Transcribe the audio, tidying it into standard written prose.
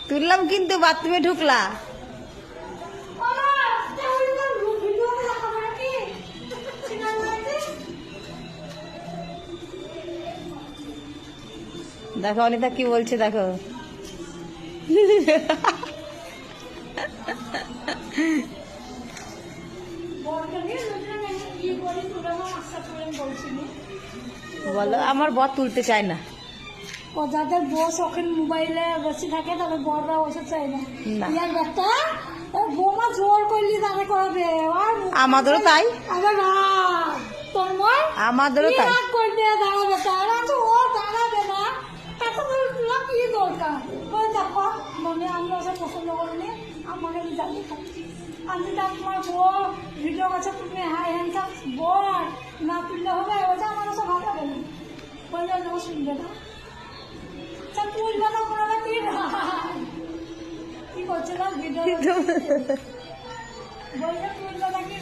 তুললাম কিন্তু বাথরুমে ঢুকলা। দেখো অনিতা কি বলছে দেখো। বলো আমার বর তুলতে চায় না। ও যাদের বউ শখের মোবাইলে বেশি থাকে তাদের বড়রা ওসব চাই না। না। ইয়ার ব্যাপারটা বৌমা জোর করলি তাকে করাবে। আর আমাদেরও তাই। আবার রাগ তন্ময় আমাদেরও তাই। রাগ করবে দাঁড়াবে তার তো ও দাঁড়াবে না। তাকে তো তোলা কি দরকার ওই দেখো মনে আমরা ওসব পছন্দ করিনি। আমাকে আমি জানি আমি তোমার বউ ভিডিও কাছে তুমি হাই হ্যান্ডসাম বল না তুললে হবে ওটা আমার ওসব ভালো হবে না। ওই জন্য ও শুনবে না। তুলবে না কোনো কি করছে না ভিডিও বলছে তুলবে নাকি